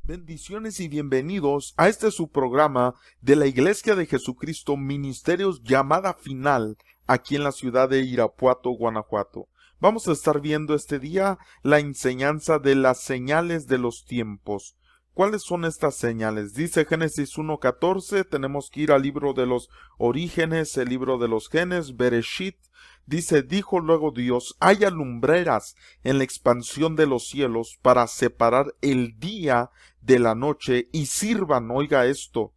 Bendiciones y bienvenidos a este su programa de la Iglesia de Jesucristo Ministerios Llamada Final, aquí en la ciudad de Irapuato, Guanajuato. Vamos a estar viendo este día la enseñanza de las señales de los tiempos. ¿Cuáles son estas señales? Dice Génesis 1:14, tenemos que ir al libro de los orígenes, el libro de los genes, Bereshit. Dice, dijo luego Dios, haya lumbreras en la expansión de los cielos para separar el día de la noche y sirvan, oiga esto,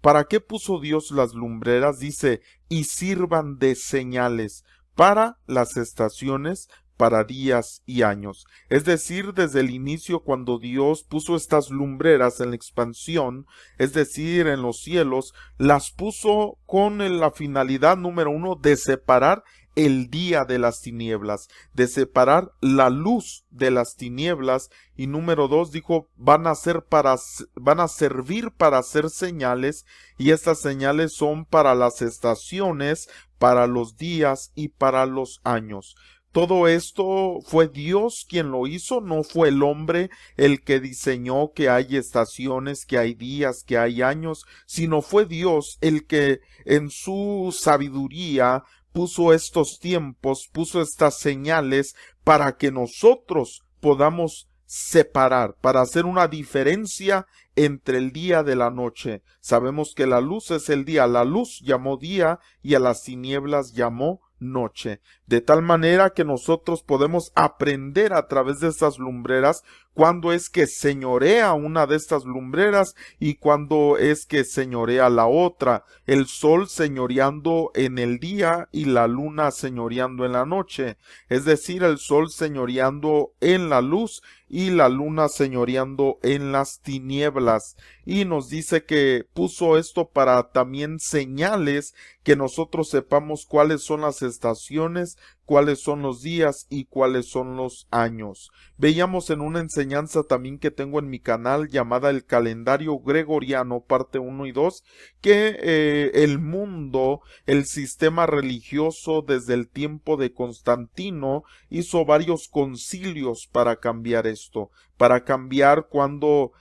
¿para qué puso Dios las lumbreras? Dice, y sirvan de señales para las estaciones, para días y años. Es decir, desde el inicio cuando Dios puso estas lumbreras en la expansión, es decir, en los cielos, las puso con la finalidad número 1 de separar el día de las tinieblas, de separar la luz de las tinieblas, y número 2 dijo, van a servir para hacer señales, y estas señales son para las estaciones, para los días y para los años. Todo esto fue Dios quien lo hizo, no fue el hombre el que diseñó que hay estaciones, que hay días, que hay años, sino fue Dios el que en su sabiduría puso estos tiempos, puso estas señales para que nosotros podamos separar, para hacer una diferencia entre el día de la noche. Sabemos que la luz es el día, la luz llamó día y a las tinieblas llamó noche, de tal manera que nosotros podemos aprender a través de estas lumbreras cuándo es que señorea una de estas lumbreras y cuándo es que señorea la otra, el sol señoreando en el día y la luna señoreando en la noche, es decir, el sol señoreando en la luz y la luna señoreando en las tinieblas. Y nos dice que puso esto para también señales, que nosotros sepamos cuáles son las estaciones, cuáles son los días y cuáles son los años. Veíamos en una enseñanza también que tengo en mi canal llamada El Calendario Gregoriano, parte 1 y 2, que el mundo, el sistema religioso desde el tiempo de Constantino hizo varios concilios para cambiar esto, para cambiar cuando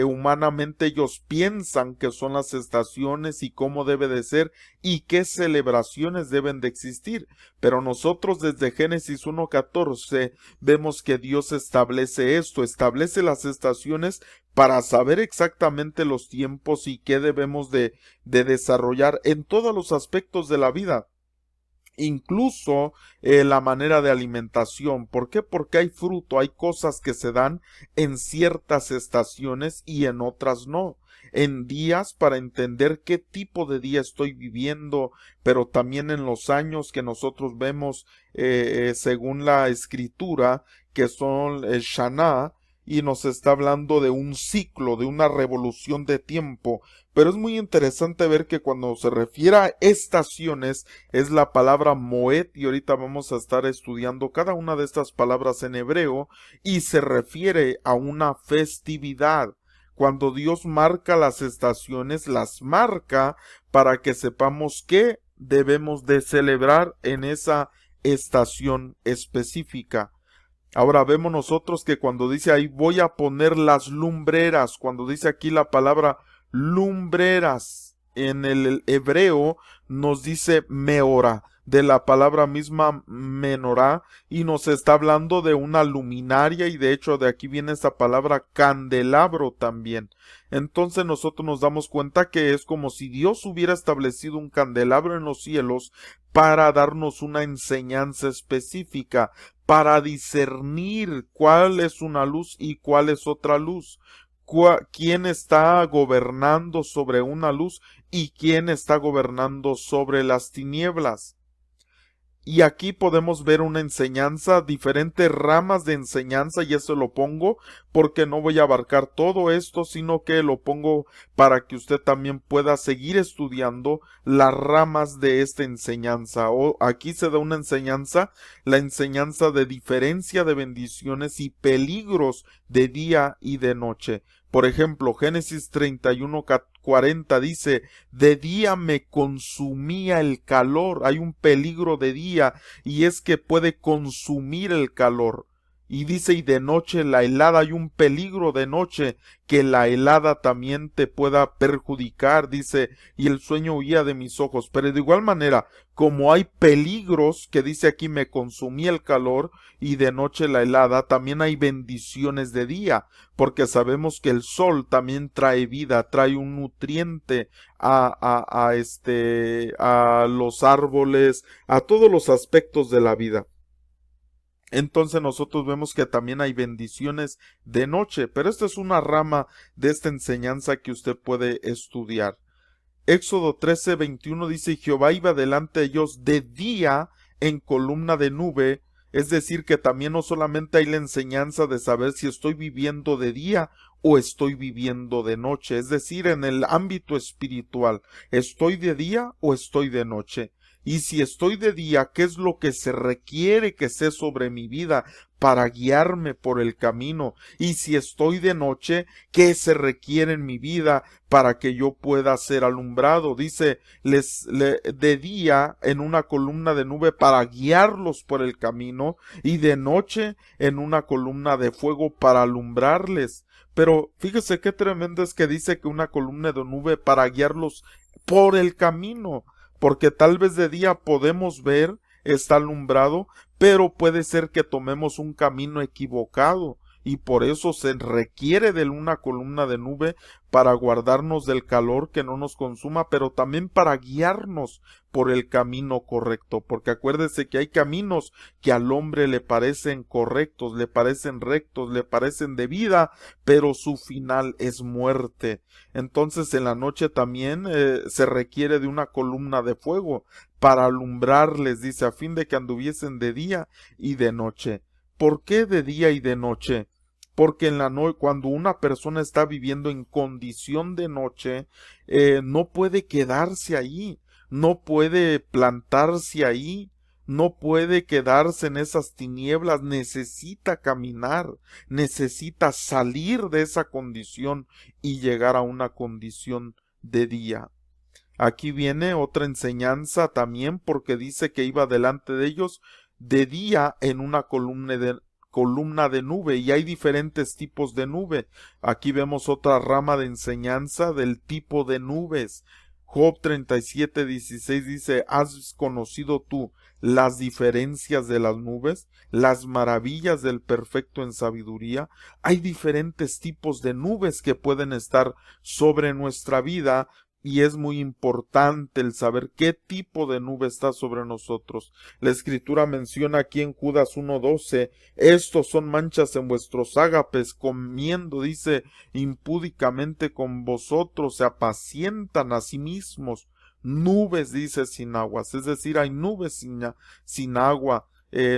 humanamente ellos piensan que son las estaciones y cómo debe de ser y qué celebraciones deben de existir. Pero nosotros desde Génesis 1:14 vemos que Dios establece esto, establece las estaciones para saber exactamente los tiempos y qué debemos de desarrollar en todos los aspectos de la vida. Incluso la manera de alimentación. ¿Por qué? Porque hay fruto, hay cosas que se dan en ciertas estaciones y en otras no. En días para entender qué tipo de día estoy viviendo, pero también en los años que nosotros vemos según la escritura, que son el Shana, y nos está hablando de un ciclo, de una revolución de tiempo. Pero es muy interesante ver que cuando se refiere a estaciones es la palabra Moed, y ahorita vamos a estar estudiando cada una de estas palabras en hebreo, y se refiere a una festividad. Cuando Dios marca las estaciones, las marca para que sepamos qué debemos de celebrar en esa estación específica. Ahora vemos nosotros que cuando dice ahí voy a poner las lumbreras, cuando dice aquí la palabra lumbreras en el hebreo nos dice meora, de la palabra misma menorá, y nos está hablando de una luminaria, y de hecho de aquí viene esta palabra candelabro también. Entonces nosotros nos damos cuenta que es como si Dios hubiera establecido un candelabro en los cielos para darnos una enseñanza específica, para discernir cuál es una luz y cuál es otra luz, quién está gobernando sobre una luz y quién está gobernando sobre las tinieblas. Y aquí podemos ver una enseñanza, diferentes ramas de enseñanza, y eso lo pongo porque no voy a abarcar todo esto, sino que lo pongo para que usted también pueda seguir estudiando las ramas de esta enseñanza. Aquí se da una enseñanza, la enseñanza de diferencia de bendiciones y peligros de día y de noche. Por ejemplo, Génesis 31:40 dice, de día me consumía el calor. Hay un peligro de día y es que puede consumir el calor. Y dice, y de noche la helada, hay un peligro de noche, que la helada también te pueda perjudicar, dice, y el sueño huía de mis ojos. Pero de igual manera, como hay peligros, que dice aquí, me consumí el calor, y de noche la helada, también hay bendiciones de día, porque sabemos que el sol también trae vida, trae un nutriente a los árboles, a todos los aspectos de la vida. Entonces nosotros vemos que también hay bendiciones de noche, pero esta es una rama de esta enseñanza que usted puede estudiar. Éxodo 13:21 dice, Jehová iba delante de ellos de día en columna de nube, es decir, que también no solamente hay la enseñanza de saber si estoy viviendo de día o estoy viviendo de noche, es decir, en el ámbito espiritual, ¿estoy de día o estoy de noche? Y si estoy de día, ¿qué es lo que se requiere que sé sobre mi vida para guiarme por el camino? Y si estoy de noche, ¿qué se requiere en mi vida para que yo pueda ser alumbrado? Dice, de día en una columna de nube para guiarlos por el camino, y de noche en una columna de fuego para alumbrarles. Pero fíjese qué tremendo es que dice que una columna de nube para guiarlos por el camino, porque tal vez de día podemos ver, está alumbrado, pero puede ser que tomemos un camino equivocado, y por eso se requiere de una columna de nube para guardarnos del calor que no nos consuma, pero también para guiarnos por el camino correcto, porque acuérdese que hay caminos que al hombre le parecen correctos, le parecen rectos, le parecen de vida, pero su final es muerte. Entonces en la noche también se requiere de una columna de fuego para alumbrarles, dice, a fin de que anduviesen de día y de noche. ¿Por qué de día y de noche? Porque en la noche, cuando una persona está viviendo en condición de noche, no puede quedarse ahí, no puede plantarse ahí, no puede quedarse en esas tinieblas, necesita caminar, necesita salir de esa condición y llegar a una condición de día. Aquí viene otra enseñanza también, porque dice que iba delante de ellos de día en una columna de nube, y hay diferentes tipos de nube. Aquí vemos otra rama de enseñanza del tipo de nubes. Job 37:16 dice, ¿has conocido tú las diferencias de las nubes, las maravillas del perfecto en sabiduría? Hay diferentes tipos de nubes que pueden estar sobre nuestra vida, y es muy importante el saber qué tipo de nube está sobre nosotros. La escritura menciona aquí en Judas 1:12, estos son manchas en vuestros ágapes, comiendo, dice, impúdicamente con vosotros, se apacientan a sí mismos. Nubes, dice, sin aguas, es decir, hay nubes sin agua,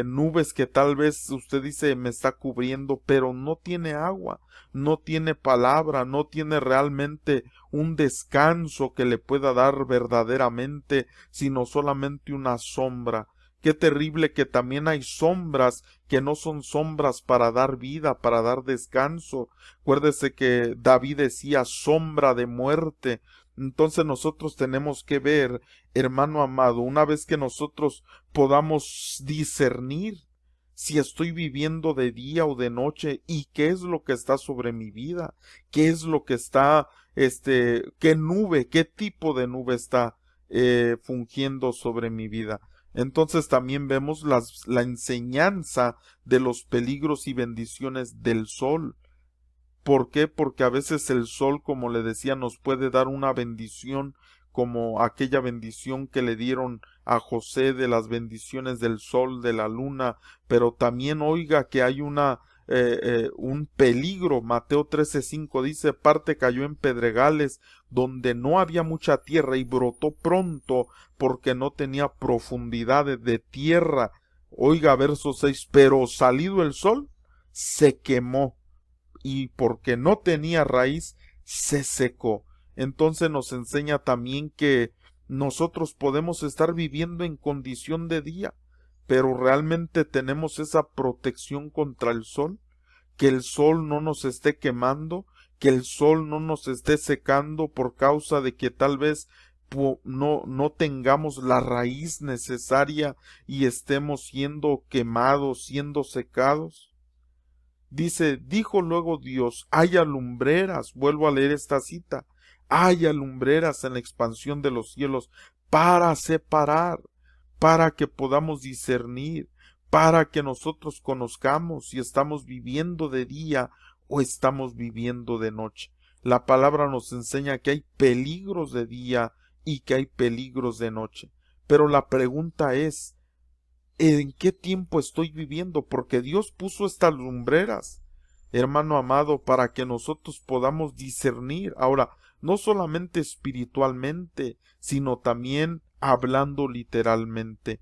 nubes que tal vez usted dice me está cubriendo, pero no tiene agua, no tiene palabra, no tiene realmente un descanso que le pueda dar verdaderamente, sino solamente una sombra. Qué terrible que también hay sombras que no son sombras para dar vida, para dar descanso. Acuérdese que David decía sombra de muerte. Entonces nosotros tenemos que ver, hermano amado, una vez que nosotros podamos discernir si estoy viviendo de día o de noche y qué es lo que está sobre mi vida, qué es lo que está, qué nube, qué tipo de nube está fungiendo sobre mi vida. Entonces también vemos la enseñanza de los peligros y bendiciones del sol. ¿Por qué? Porque a veces el sol, como le decía, nos puede dar una bendición, como aquella bendición que le dieron a José de las bendiciones del sol, de la luna, pero también oiga que hay un peligro. Mateo 13:5 dice, parte cayó en pedregales donde no había mucha tierra y brotó pronto porque no tenía profundidad de tierra. Oiga, verso 6, pero salido el sol, se quemó, y porque no tenía raíz, se secó. Entonces nos enseña también que nosotros podemos estar viviendo en condición de día, pero realmente tenemos esa protección contra el sol, que el sol no nos esté quemando, que el sol no nos esté secando por causa de que tal vez no tengamos la raíz necesaria y estemos siendo quemados, siendo secados. Dice, dijo luego Dios, haya lumbreras, vuelvo a leer esta cita, haya lumbreras en la expansión de los cielos para separar, para que podamos discernir, para que nosotros conozcamos si estamos viviendo de día o estamos viviendo de noche. La palabra nos enseña que hay peligros de día y que hay peligros de noche. Pero la pregunta es, ¿en qué tiempo estoy viviendo? Porque Dios puso estas lumbreras, hermano amado, para que nosotros podamos discernir. Ahora, no solamente espiritualmente, sino también hablando literalmente.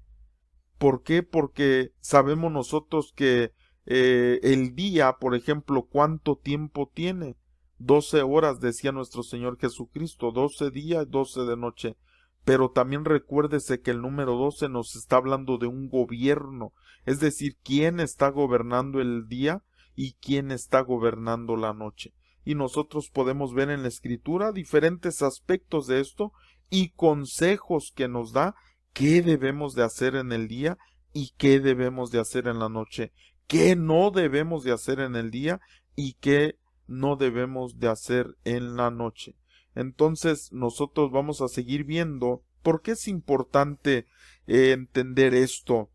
¿Por qué? Porque sabemos nosotros que el día, por ejemplo, ¿cuánto tiempo tiene? 12 horas, decía nuestro Señor Jesucristo, 12 días, 12 de noche. Pero también recuérdese que el número 12 nos está hablando de un gobierno, es decir, quién está gobernando el día y quién está gobernando la noche. Y nosotros podemos ver en la Escritura diferentes aspectos de esto y consejos que nos da qué debemos de hacer en el día y qué debemos de hacer en la noche, qué no debemos de hacer en el día y qué no debemos de hacer en la noche. Entonces nosotros vamos a seguir viendo por qué es importante entender esto,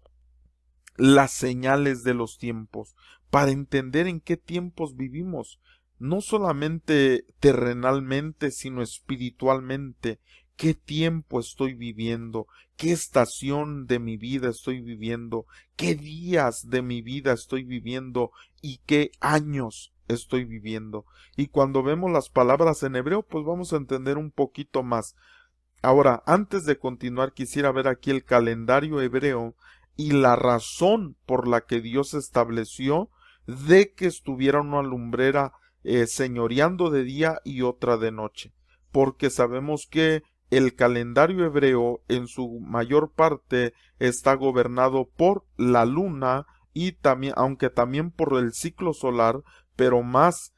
las señales de los tiempos, para entender en qué tiempos vivimos, no solamente terrenalmente, sino espiritualmente. ¿Qué tiempo estoy viviendo? ¿Qué estación de mi vida estoy viviendo? ¿Qué días de mi vida estoy viviendo? ¿Y qué años estoy viviendo? Y cuando vemos las palabras en hebreo, pues vamos a entender un poquito más. Ahora, antes de continuar, quisiera ver aquí el calendario hebreo y la razón por la que Dios estableció de que estuviera una lumbrera señoreando de día y otra de noche. Porque sabemos que el calendario hebreo en su mayor parte está gobernado por la luna y también, aunque también por el ciclo solar, pero más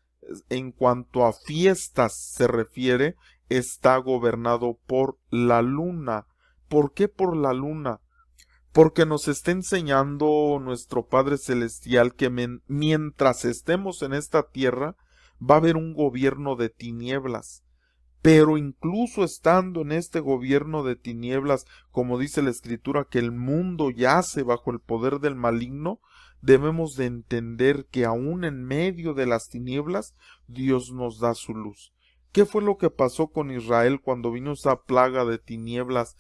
en cuanto a fiestas se refiere, está gobernado por la luna. ¿Por qué por la luna? Porque nos está enseñando nuestro Padre Celestial que mientras estemos en esta tierra va a haber un gobierno de tinieblas. Pero incluso estando en este gobierno de tinieblas, como dice la Escritura, que el mundo yace bajo el poder del maligno, debemos de entender que aún en medio de las tinieblas, Dios nos da su luz. ¿Qué fue lo que pasó con Israel cuando vino esa plaga de tinieblas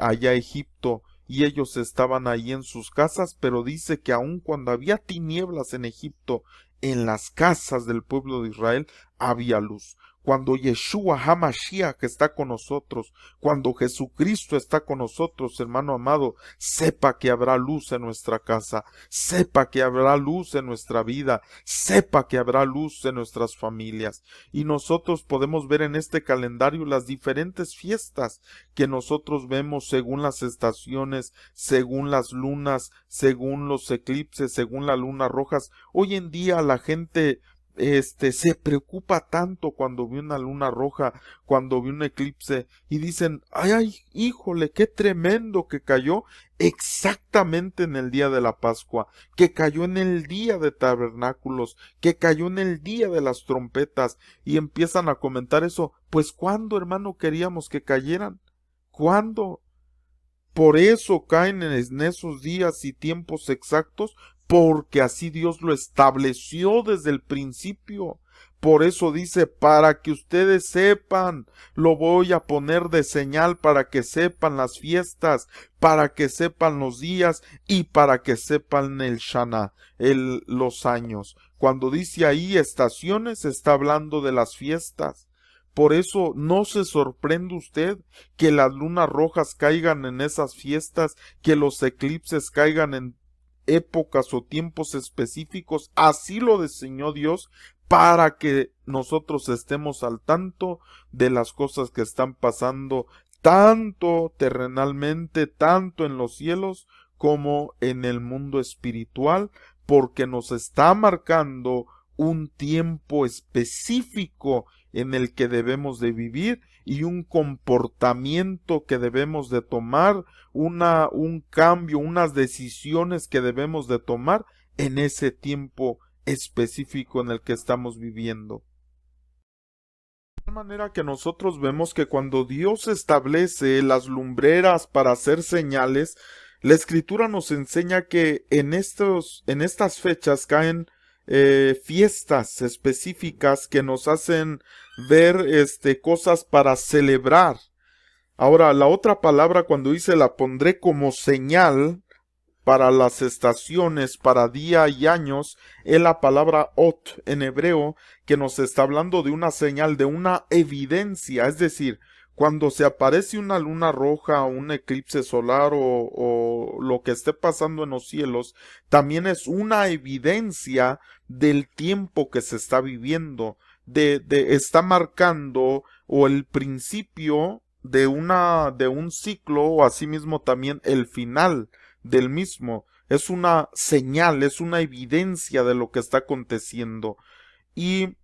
allá a Egipto? Y ellos estaban ahí en sus casas, pero dice que aun cuando había tinieblas en Egipto, en las casas del pueblo de Israel había luz. Cuando Yeshua HaMashiach está con nosotros, cuando Jesucristo está con nosotros, hermano amado, sepa que habrá luz en nuestra casa, sepa que habrá luz en nuestra vida, sepa que habrá luz en nuestras familias. Y nosotros podemos ver en este calendario las diferentes fiestas que nosotros vemos según las estaciones, según las lunas, según los eclipses, según las lunas rojas. Hoy en día la gente se preocupa tanto cuando ve una luna roja, cuando ve un eclipse y dicen, ay, híjole, qué tremendo que cayó exactamente en el día de la Pascua, que cayó en el día de tabernáculos, que cayó en el día de las trompetas, y empiezan a comentar eso. Pues ¿cuándo, hermano, queríamos que cayeran? ¿Cuándo? Por eso caen en esos días y tiempos exactos, porque así Dios lo estableció desde el principio. Por eso dice, para que ustedes sepan, lo voy a poner de señal para que sepan las fiestas, para que sepan los días y para que sepan el Shana, los años. Cuando dice ahí estaciones, está hablando de las fiestas. Por eso no se sorprende usted que las lunas rojas caigan en esas fiestas, que los eclipses caigan en épocas o tiempos específicos. Así lo diseñó Dios para que nosotros estemos al tanto de las cosas que están pasando, tanto terrenalmente, tanto en los cielos como en el mundo espiritual, porque nos está marcando un tiempo específico en el que debemos de vivir y un comportamiento que debemos de tomar, un cambio, unas decisiones que debemos de tomar en ese tiempo específico en el que estamos viviendo. De tal manera que nosotros vemos que cuando Dios establece las lumbreras para hacer señales, la Escritura nos enseña que en estas fechas caen fiestas específicas que nos hacen ver cosas para celebrar. Ahora, la otra palabra cuando dice la pondré como señal para las estaciones, para día y años, es la palabra ot en hebreo, que nos está hablando de una señal, de una evidencia, es decir, cuando se aparece una luna roja, un eclipse solar o lo que esté pasando en los cielos, también es una evidencia del tiempo que se está viviendo, está marcando o el principio de un ciclo o asimismo también el final del mismo. Es una señal, es una evidencia de lo que está aconteciendo. Y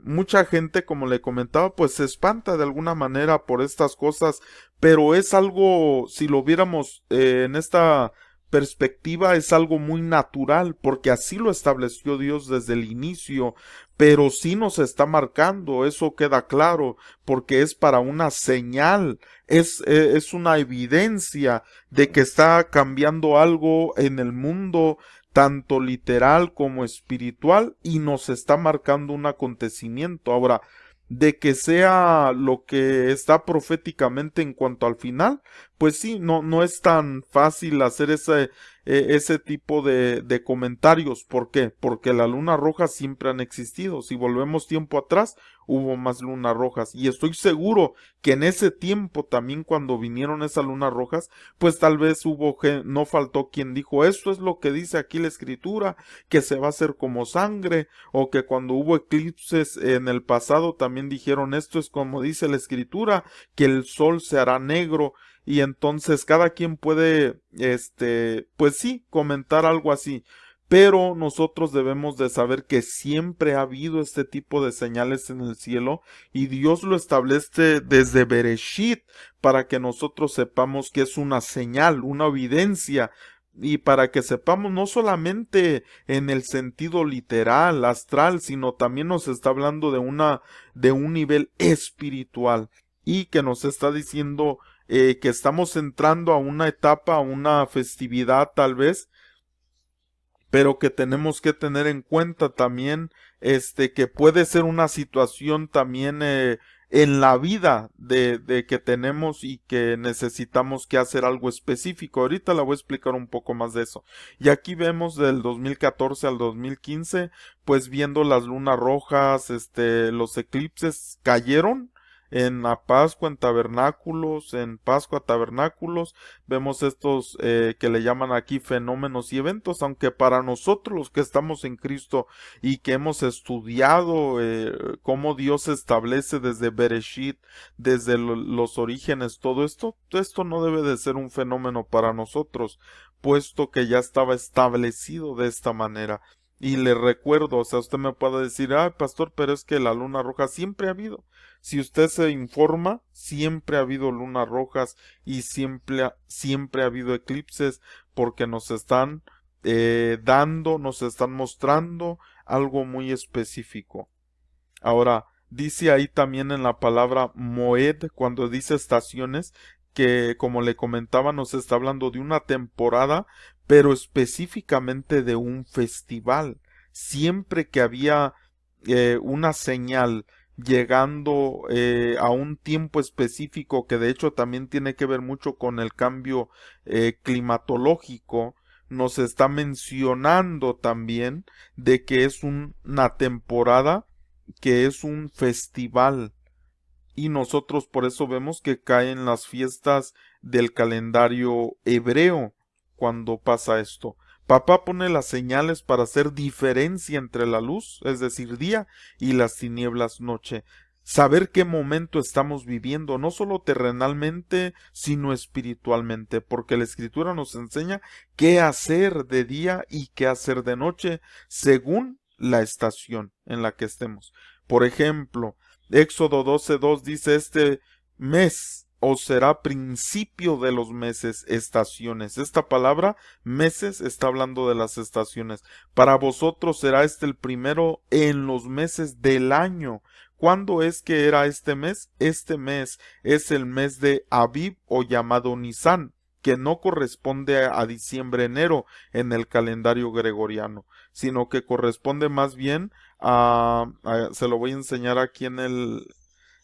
mucha gente, como le comentaba, pues se espanta de alguna manera por estas cosas, pero es algo, si lo viéramos en esta perspectiva, es algo muy natural, porque así lo estableció Dios desde el inicio, pero sí nos está marcando, eso queda claro, porque es para una señal, es una evidencia de que está cambiando algo en el mundo, tanto literal como espiritual, y nos está marcando un acontecimiento. Ahora, de que sea lo que está proféticamente en cuanto al final, pues sí, no es tan fácil hacer ese tipo de comentarios. ¿Por qué? Porque las lunas rojas siempre han existido. Si volvemos tiempo atrás, hubo más lunas rojas. Y estoy seguro que en ese tiempo también cuando vinieron esas lunas rojas, pues tal vez no faltó quien dijo, esto es lo que dice aquí la Escritura, que se va a hacer como sangre, o que cuando hubo eclipses en el pasado también dijeron, esto es como dice la Escritura, que el sol se hará negro. Y entonces cada quien puede, pues sí, comentar algo así. Pero nosotros debemos de saber que siempre ha habido este tipo de señales en el cielo y Dios lo establece desde Bereshit para que nosotros sepamos que es una señal, una evidencia, y para que sepamos no solamente en el sentido literal, astral, sino también nos está hablando de un nivel espiritual y que nos está diciendo que estamos entrando a una etapa, a una festividad tal vez, pero que tenemos que tener en cuenta también que puede ser una situación también en la vida de que tenemos y que necesitamos que hacer algo específico. Ahorita la voy a explicar un poco más de eso. Y aquí vemos del 2014 al 2015, pues viendo las lunas rojas, los eclipses cayeron en la Pascua, en tabernáculos, en Pascua, tabernáculos, vemos estos que le llaman aquí fenómenos y eventos, aunque para nosotros los que estamos en Cristo y que hemos estudiado cómo Dios establece desde Bereshit, desde los orígenes, todo esto no debe de ser un fenómeno para nosotros, puesto que ya estaba establecido de esta manera. Y le recuerdo, o sea, usted me puede decir, ah, pastor, pero es que la luna roja siempre ha habido. Si usted se informa, siempre ha habido lunas rojas y siempre ha habido eclipses porque nos están nos están mostrando algo muy específico. Ahora, dice ahí también en la palabra Moed, cuando dice estaciones, que como le comentaba nos está hablando de una temporada, pero específicamente de un festival. Siempre que había una señal llegando a un tiempo específico que de hecho también tiene que ver mucho con el cambio climatológico, nos está mencionando también de que es una temporada, que es un festival, y nosotros por eso vemos que caen las fiestas del calendario hebreo cuando pasa esto. Papá pone las señales para hacer diferencia entre la luz, es decir, día, y las tinieblas, noche. Saber qué momento estamos viviendo, no solo terrenalmente, sino espiritualmente, porque la Escritura nos enseña qué hacer de día y qué hacer de noche, según la estación en la que estemos. Por ejemplo, Éxodo 12:2 dice, este mes o será principio de los meses, estaciones. Esta palabra, meses, está hablando de las estaciones. Para vosotros será este el primero en los meses del año. ¿Cuándo es que era este mes? Este mes es el mes de Abib o llamado Nisán, que no corresponde a diciembre, enero en el calendario gregoriano, sino que corresponde más bien se lo voy a enseñar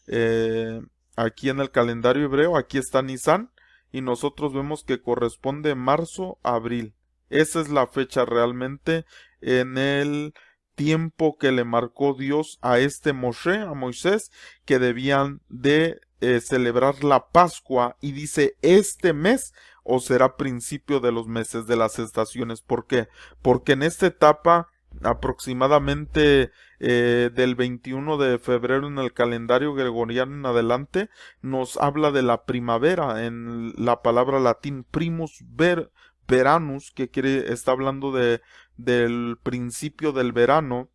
eh, aquí en el calendario hebreo. Aquí está Nisan y nosotros vemos que corresponde marzo, abril. Esa es la fecha realmente en el tiempo que le marcó Dios a a Moisés, que debían de celebrar la Pascua, y dice este mes o será principio de los meses de las estaciones. ¿Por qué? Porque en esta etapa aproximadamente del 21 de febrero en el calendario gregoriano en adelante, nos habla de la primavera, en la palabra latín veranus, que está hablando del principio del verano.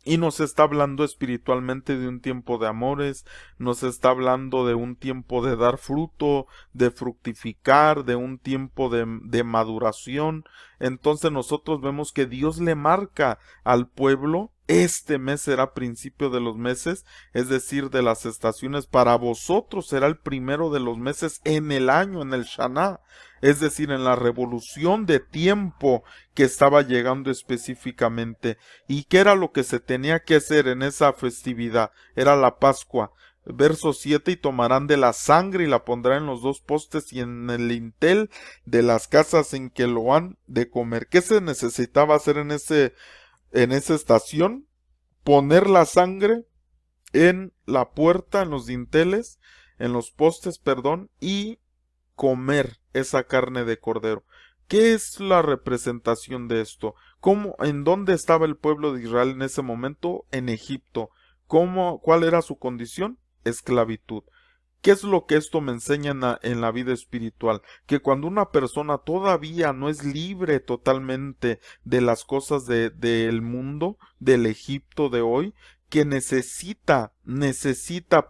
Y nos está hablando espiritualmente de un tiempo de amores, nos está hablando de un tiempo de dar fruto, de fructificar, de un tiempo de maduración. Entonces nosotros vemos que Dios le marca al pueblo: este mes será principio de los meses, es decir, de las estaciones. Para vosotros será el primero de los meses en el año, en el Shana, es decir, en la revolución de tiempo que estaba llegando específicamente. ¿Y qué era lo que se tenía que hacer en esa festividad? Era la Pascua. Verso 7: y tomarán de la sangre y la pondrán en los dos postes y en el lintel de las casas en que lo han de comer. ¿Qué se necesitaba hacer en esa estación? Poner la sangre en la puerta, en los dinteles, en los postes, perdón, y comer esa carne de cordero. ¿Qué es la representación de esto? ¿En dónde estaba el pueblo de Israel en ese momento? En Egipto. ¿Cuál era su condición? Esclavitud. ¿Qué es lo que esto me enseña en la vida espiritual? Que cuando una persona todavía no es libre totalmente de las cosas del mundo, del Egipto de hoy, que necesita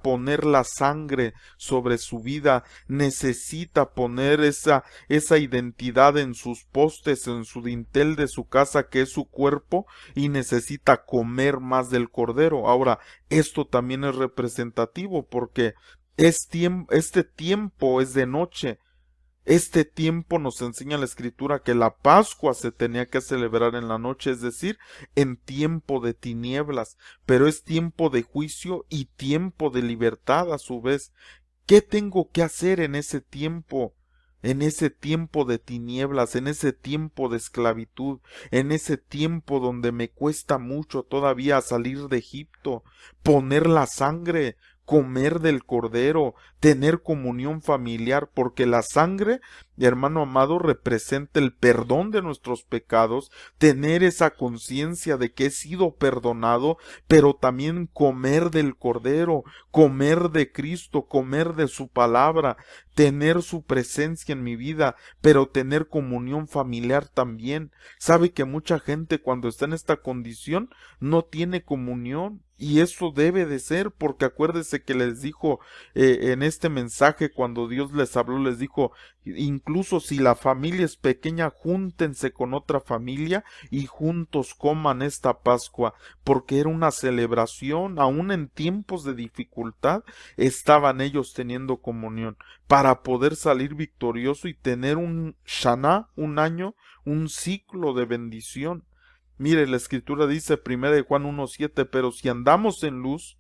poner la sangre sobre su vida, necesita poner esa identidad en sus postes, en su dintel de su casa, que es su cuerpo, y necesita comer más del cordero. Ahora, esto también es representativo porque este tiempo es de noche. Este tiempo nos enseña la Escritura que la Pascua se tenía que celebrar en la noche, es decir, en tiempo de tinieblas, pero es tiempo de juicio y tiempo de libertad a su vez. ¿Qué tengo que hacer en ese tiempo? En ese tiempo de tinieblas, en ese tiempo de esclavitud, en ese tiempo donde me cuesta mucho todavía salir de Egipto, poner la sangre, comer del cordero, tener comunión familiar, porque la sangre, hermano amado, representa el perdón de nuestros pecados, tener esa conciencia de que he sido perdonado, pero también comer del cordero, comer de Cristo, comer de su palabra, tener su presencia en mi vida, pero tener comunión familiar también. Sabe que mucha gente cuando está en esta condición no tiene comunión. Y eso debe de ser, porque acuérdese que les dijo en este mensaje, cuando Dios les habló, les dijo: incluso si la familia es pequeña, júntense con otra familia y juntos coman esta Pascua, porque era una celebración. Aún en tiempos de dificultad estaban ellos teniendo comunión para poder salir victorioso y tener un Shana, un año, un ciclo de bendición. Mire, la Escritura dice, 1 Juan 1:7: pero si andamos en luz,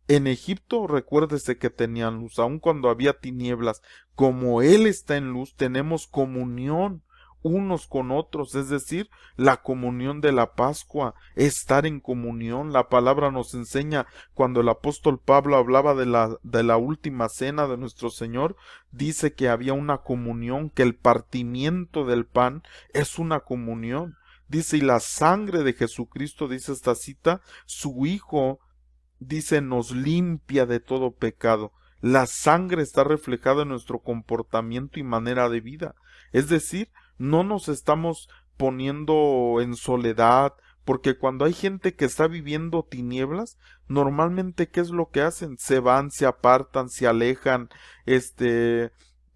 en Egipto recuérdese que tenían luz, aun cuando había tinieblas. Como Él está en luz, tenemos comunión unos con otros, es decir, la comunión de la Pascua, estar en comunión. La palabra nos enseña, cuando el apóstol Pablo hablaba de la última cena de nuestro Señor, dice que había una comunión, que el partimiento del pan es una comunión. Dice: y la sangre de Jesucristo, dice esta cita, su Hijo, dice, nos limpia de todo pecado. La sangre está reflejada en nuestro comportamiento y manera de vida. Es decir, no nos estamos poniendo en soledad, porque cuando hay gente que está viviendo tinieblas, normalmente ¿qué es lo que hacen? Se van, se apartan, se alejan,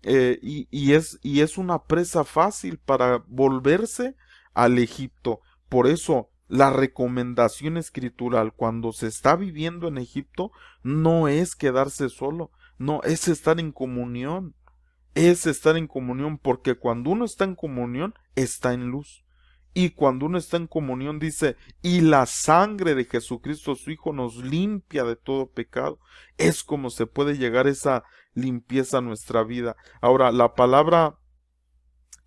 y es una presa fácil para volverse al Egipto. Por eso, la recomendación escritural cuando se está viviendo en Egipto no es quedarse solo, no, es estar en comunión, es estar en comunión, porque cuando uno está en comunión, está en luz. Y cuando uno está en comunión dice, y la sangre de Jesucristo su Hijo nos limpia de todo pecado. Es como se puede llegar a esa limpieza a nuestra vida. Ahora, la palabra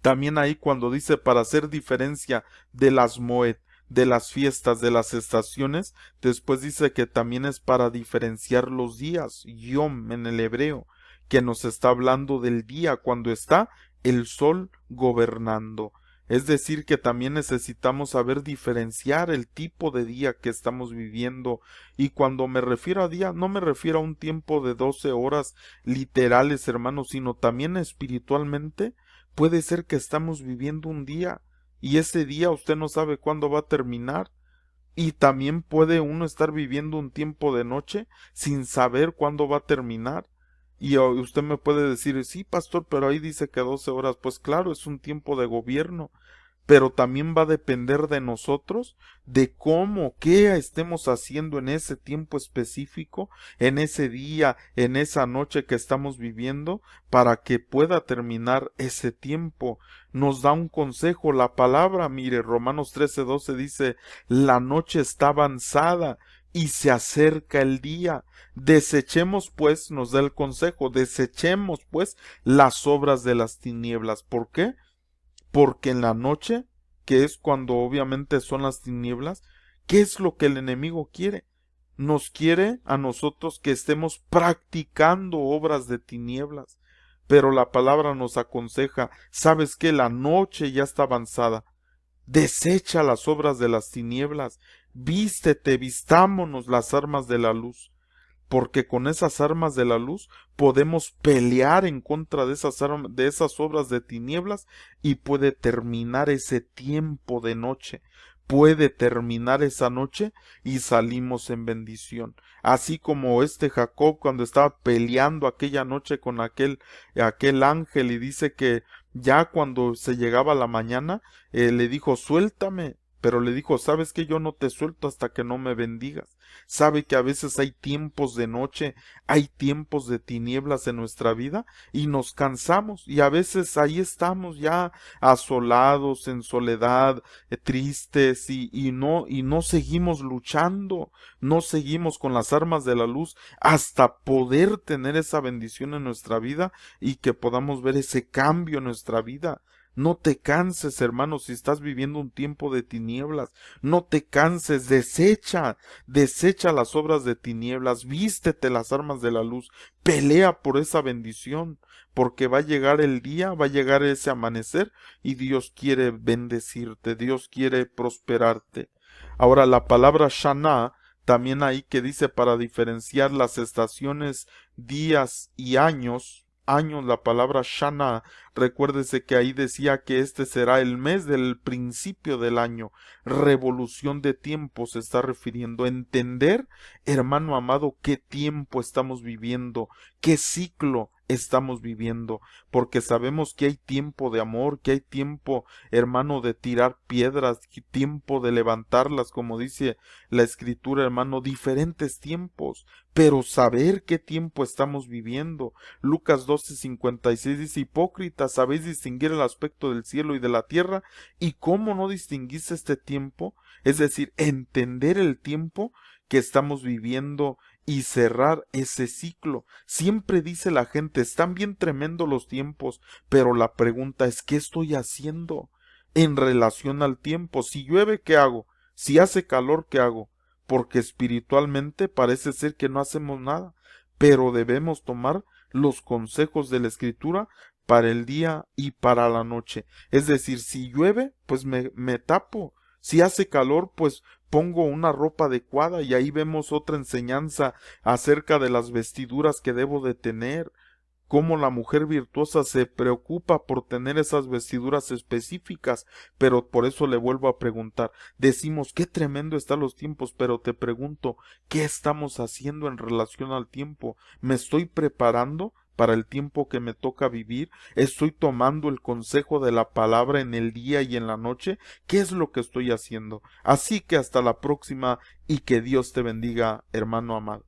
también ahí cuando dice para hacer diferencia de las moed, de las fiestas, de las estaciones, después dice que también es para diferenciar los días, yom en el hebreo, que nos está hablando del día cuando está el sol gobernando. Es decir, que también necesitamos saber diferenciar el tipo de día que estamos viviendo. Y cuando me refiero a día, no me refiero a un tiempo de 12 horas literales, hermanos, sino también espiritualmente. Puede ser que estamos viviendo un día y ese día usted no sabe cuándo va a terminar. Y también puede uno estar viviendo un tiempo de noche sin saber cuándo va a terminar. Y usted me puede decir, sí, pastor, pero ahí dice que 12 horas. Pues claro, es un tiempo de gobierno, pero también va a depender de nosotros, de cómo, qué estemos haciendo en ese tiempo específico, en ese día, en esa noche que estamos viviendo, para que pueda terminar ese tiempo. Nos da un consejo la palabra, mire, Romanos 13:12 dice, la noche está avanzada y se acerca el día. Desechemos pues, nos da el consejo, desechemos pues las obras de las tinieblas. ¿Por qué? Porque en la noche, que es cuando obviamente son las tinieblas, ¿qué es lo que el enemigo quiere? Nos quiere a nosotros que estemos practicando obras de tinieblas. Pero la palabra nos aconseja, ¿sabes qué? La noche ya está avanzada. Desecha las obras de las tinieblas. Vístete, vistámonos las armas de la luz, porque con esas armas de la luz podemos pelear en contra de de esas obras de tinieblas y puede terminar ese tiempo de noche. Puede terminar esa noche y salimos en bendición. Así como este Jacob cuando estaba peleando aquella noche con aquel ángel y dice que ya cuando se llegaba la mañana, le dijo, suéltame. Pero le dijo, sabes que yo no te suelto hasta que no me bendigas. Sabe que a veces hay tiempos de noche, hay tiempos de tinieblas en nuestra vida y nos cansamos y a veces ahí estamos ya asolados, en soledad, tristes y no seguimos luchando, no seguimos con las armas de la luz hasta poder tener esa bendición en nuestra vida y que podamos ver ese cambio en nuestra vida. No te canses, hermano, si estás viviendo un tiempo de tinieblas. No te canses, desecha las obras de tinieblas, vístete las armas de la luz, pelea por esa bendición, porque va a llegar el día, va a llegar ese amanecer y Dios quiere bendecirte, Dios quiere prosperarte. Ahora la palabra Shana, también ahí que dice para diferenciar las estaciones, días y años, la palabra Shana, recuérdese que ahí decía que este será el mes del principio del año, revolución de tiempo se está refiriendo. Entender, hermano amado, qué tiempo estamos viviendo, qué ciclo estamos viviendo, porque sabemos que hay tiempo de amor, que hay tiempo, hermano, de tirar piedras, tiempo de levantarlas, como dice la escritura, hermano, diferentes tiempos, pero saber qué tiempo estamos viviendo. Lucas 12:56 dice, hipócritas, sabéis distinguir el aspecto del cielo y de la tierra, y cómo no distinguís este tiempo, es decir, entender el tiempo que estamos viviendo y cerrar ese ciclo. Siempre dice la gente, están bien tremendos los tiempos, pero la pregunta es, ¿qué estoy haciendo en relación al tiempo? Si llueve, ¿qué hago? Si hace calor, ¿qué hago? Porque espiritualmente parece ser que no hacemos nada, pero debemos tomar los consejos de la Escritura para el día y para la noche. Es decir, si llueve, pues me tapo. Si hace calor, pues pongo una ropa adecuada y ahí vemos otra enseñanza acerca de las vestiduras que debo de tener. cómo la mujer virtuosa se preocupa por tener esas vestiduras específicas, pero por eso le vuelvo a preguntar. Decimos, qué tremendo están los tiempos, pero te pregunto, ¿qué estamos haciendo en relación al tiempo? ¿Me estoy preparando para el tiempo que me toca vivir? ¿Estoy tomando el consejo de la palabra en el día y en la noche? ¿Qué es lo que estoy haciendo? Así que hasta la próxima y que Dios te bendiga, hermano amado.